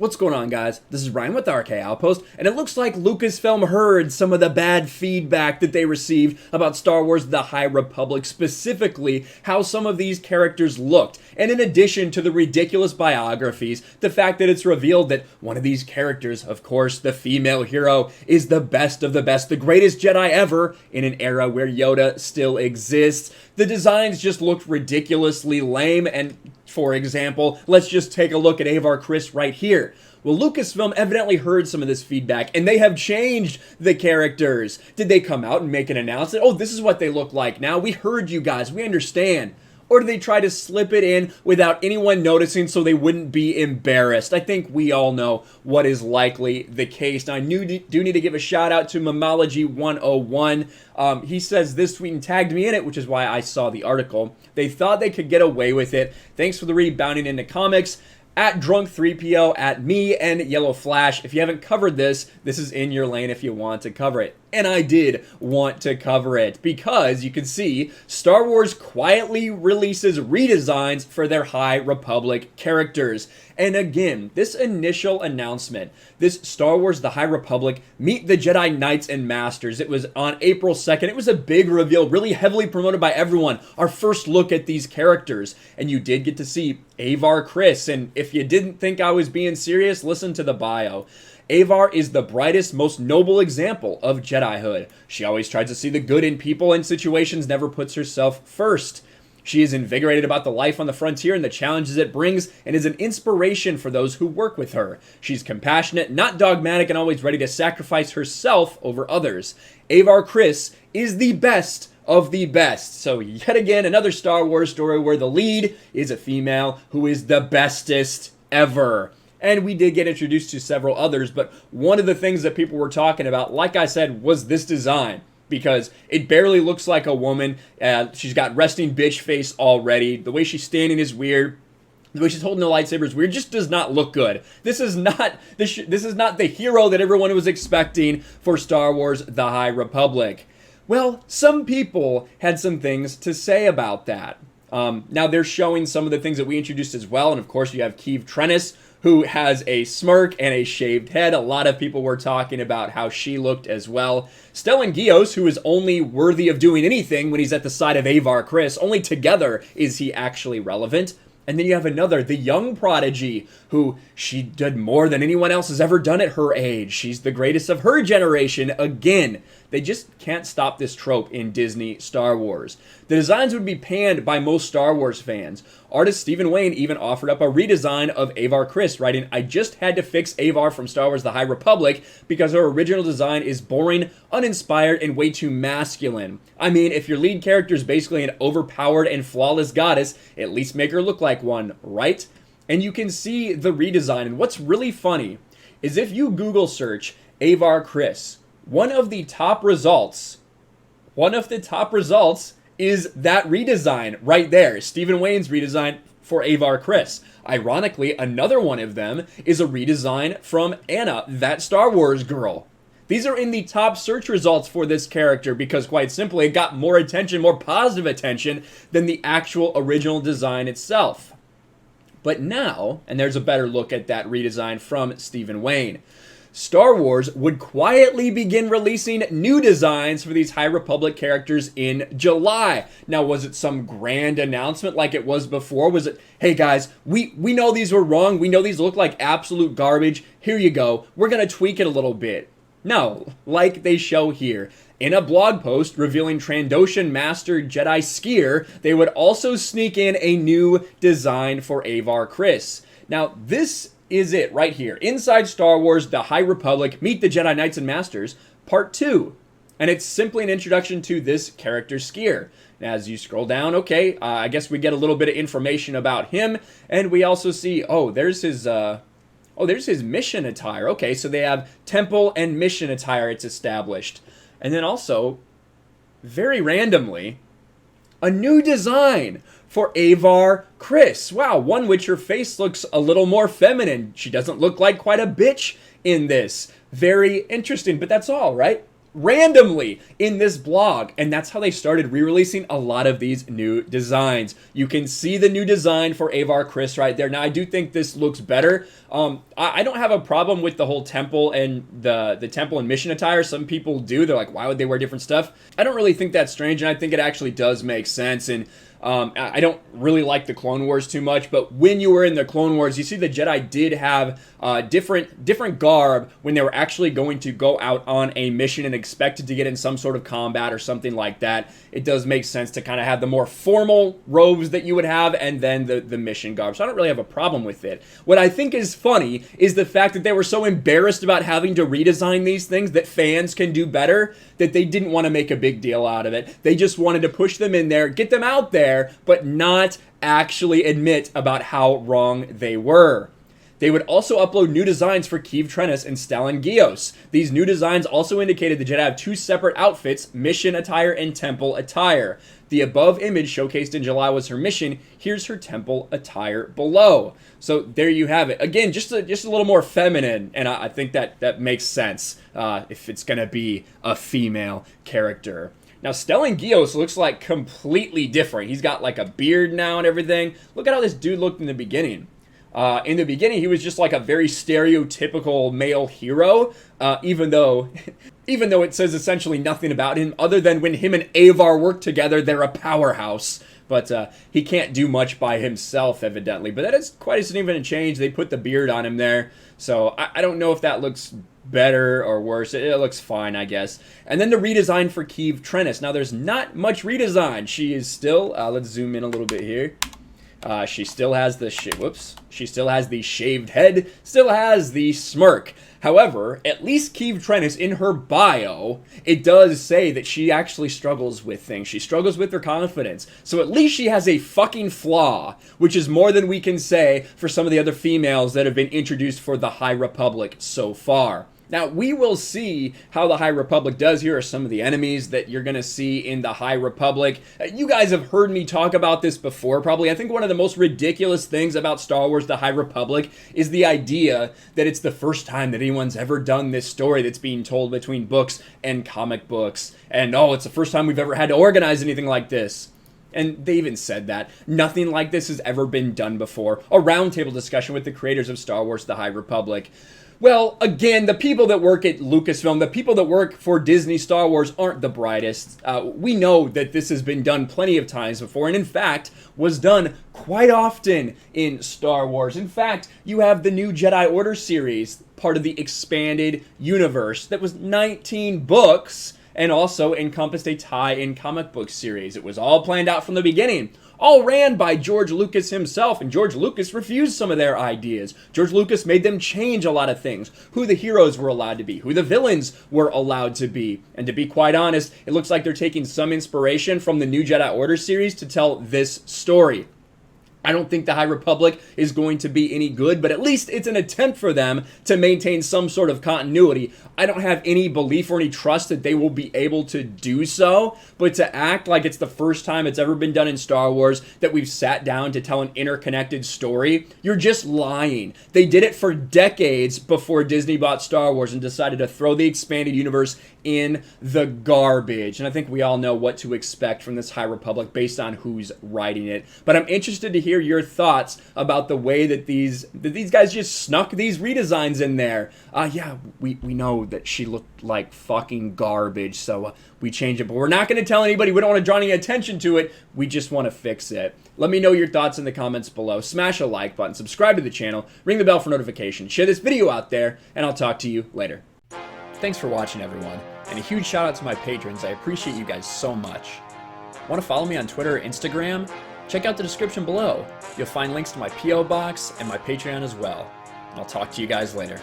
What's going on, guys? This is Ryan with RK Outpost, and it looks like Lucasfilm heard some of the bad feedback that they received about Star Wars The High Republic, specifically how some of these characters looked. And in addition to the ridiculous biographies, the fact that it's revealed that one of these characters, of course, the female hero, is the best of the best, the greatest Jedi ever, in an era where Yoda still exists. The designs just looked ridiculously lame, and for example, let's just take a look at Avar Kriss right here. Well, Lucasfilm evidently heard some of this feedback, and they have changed the characters. Did they come out and make an announcement? Oh, this is what they look like now. We heard you guys. We understand. Or did they try to slip it in without anyone noticing so they wouldn't be embarrassed? I think we all know what is likely the case. Now, I do need to give a shout out to Mamology 101. He says this tweet and tagged me in it, which is why I saw the article. They thought they could get away with it. Thanks for the rebounding into comics. At Drunk3PO, at me, and Yellow Flash. If you haven't covered this, this is in your lane if you want to cover it. And I did want to cover it because you can see Star Wars quietly releases redesigns for their High Republic characters. And again, this initial announcement, this Star Wars The High Republic Meet the Jedi Knights and Masters, it was on April 2nd. It was a big reveal, really heavily promoted by everyone. Our first look at these characters. And you did get to see Avar Kriss. And if you didn't think I was being serious, listen to the bio. Avar is the brightest, most noble example of Jedihood. She always tries to see the good in people and situations, never puts herself first. She is invigorated about the life on the frontier and the challenges it brings, and is an inspiration for those who work with her. She's compassionate, not dogmatic, and always ready to sacrifice herself over others. Avar Kriss is the best of the best. So yet again, another Star Wars story where the lead is a female who is the bestest ever. And we did get introduced to several others, but one of the things that people were talking about, like I said, was this design. Because it barely looks like a woman. She's got resting bitch face already. The way she's standing is weird. The way she's holding the lightsaber is weird. Just does not look good. This is not the hero that everyone was expecting for Star Wars The High Republic. Well, some people had some things to say about that. Now they're showing some of the things that we introduced as well. And of course you have Keeve Trennis, who has a smirk and a shaved head. A lot of people were talking about how she looked as well. Stellan Gios, who is only worthy of doing anything when he's at the side of Avar Kriss. Only together is he actually relevant. And then you have another, the young prodigy, who she did more than anyone else has ever done at her age. She's the greatest of her generation again. They just can't stop this trope in Disney Star Wars. The designs would be panned by most Star Wars fans. Artist Stephen Wayne even offered up a redesign of Avar Kriss, writing, "I just had to fix Avar from Star Wars The High Republic because her original design is boring, uninspired, and way too masculine. I mean, if your lead character is basically an overpowered and flawless goddess, at least make her look like one, right?" And you can see the redesign. And what's really funny is if you Google search Avar Kriss, one of the top results is that redesign right there. Stephen Wayne's redesign for Avar Kriss. Ironically, another one of them is a redesign from Anna, that Star Wars girl. These are in the top search results for this character because, quite simply, it got more attention, more positive attention than the actual original design itself. But now, and there's a better look at that redesign from Stephen Wayne, Star Wars would quietly begin releasing new designs for these High Republic characters in July. Now, was it some grand announcement like it was before? Was it, hey guys, we know these were wrong. We know these look like absolute garbage. Here you go. We're going to tweak it a little bit. No, like they show here. In a blog post revealing Trandoshan Master Jedi Skier, they would also sneak in a new design for Avar Kriss. Now, this is it right here. Inside Star Wars The High Republic Meet the Jedi Knights and Masters, Part 2. And it's simply an introduction to this character Skier. Now, as you scroll down, okay, I guess we get a little bit of information about him. And we also see, there's his mission attire. Okay, so they have temple and mission attire, it's established. And then also, very randomly, a new design for Avar Kriss. Wow, one which her face looks a little more feminine. She doesn't look like quite a bitch in this. Very interesting, but that's all, right? randomly in this blog, and that's how they started re-releasing a lot of these new designs. You can see the new design for Avar Kriss right there. Now I do think this looks better. I don't have a problem with the whole temple and the temple and mission attire. Some people do. They're like, why would they wear different stuff? I don't really think that's strange, and I think it actually does make sense. And I don't really like the Clone Wars too much, but when you were in the Clone Wars, you see the Jedi did have different garb when they were actually going to go out on a mission and expected to get in some sort of combat or something like that. It does make sense to kind of have the more formal robes that you would have and then the mission garb. So I don't really have a problem with it. What I think is funny is the fact that they were so embarrassed about having to redesign these things that fans can do better that they didn't want to make a big deal out of it. They just wanted to push them in there, get them out there, but not actually admit about how wrong they were. They would also upload new designs for Keeve Trennis and Stellan Gios. These new designs also indicated the Jedi have two separate outfits, mission attire and temple attire. The above image showcased in July was her mission. Here's her temple attire below. So there you have it. Again, just a little more feminine, and I think that makes sense if it's going to be a female character. Now, Stellan Gios looks like completely different. He's got like a beard now and everything. Look at how this dude looked in the beginning. In the beginning, he was just like a very stereotypical male hero, even though it says essentially nothing about him other than when him and Avar work together, they're a powerhouse. But he can't do much by himself, evidently. But that is quite a significant change. They put the beard on him there. So I don't know if that looks better or worse. It looks fine, I guess. And then the redesign for Keeve Trennis. Now, there's not much redesign. She is still, let's zoom in a little bit here. She still has the She still has the shaved head, still has the smirk. However, at least Keeve Trennis, in her bio, it does say that she actually struggles with things. She struggles with her confidence. So at least she has a fucking flaw, which is more than we can say for some of the other females that have been introduced for the High Republic so far. Now, we will see how the High Republic does. Here are some of the enemies that you're going to see in the High Republic. You guys have heard me talk about this before, probably. I think one of the most ridiculous things about Star Wars The High Republic is the idea that it's the first time that anyone's ever done this story that's being told between books and comic books. And, oh, it's the first time we've ever had to organize anything like this. And they even said that. Nothing like this has ever been done before. A roundtable discussion with the creators of Star Wars The High Republic. Well, again, the people that work at Lucasfilm, the people that work for Disney Star Wars aren't the brightest. We know that this has been done plenty of times before, and in fact, was done quite often in Star Wars. In fact, you have the new Jedi Order series, part of the expanded universe, that was 19 books, and also encompassed a tie-in comic book series. It was all planned out from the beginning. All ran by George Lucas himself, and George Lucas refused some of their ideas. George Lucas made them change a lot of things. Who the heroes were allowed to be, who the villains were allowed to be. And to be quite honest, it looks like they're taking some inspiration from the new Jedi Order series to tell this story. I don't think the High Republic is going to be any good, but at least it's an attempt for them to maintain some sort of continuity. I don't have any belief or any trust that they will be able to do so, but to act like it's the first time it's ever been done in Star Wars that we've sat down to tell an interconnected story, you're just lying. They did it for decades before Disney bought Star Wars and decided to throw the expanded universe in the garbage. And I think we all know what to expect from this High Republic based on who's writing it. But I'm interested to hear your thoughts about the way that these guys just snuck these redesigns in there. Yeah, we know that she looked like fucking garbage, so we changed it. But we're not going to tell anybody. We don't want to draw any attention to it. We just want to fix it. Let me know your thoughts in the comments below. Smash a like button, subscribe to the channel, ring the bell for notifications, share this video out there, and I'll talk to you later. Thanks for watching, everyone, and a huge shout out to my patrons. I appreciate you guys so much. Want to follow me on Twitter or Instagram? Check out the description below. You'll find links to my P.O. box and my Patreon as well. And I'll talk to you guys later.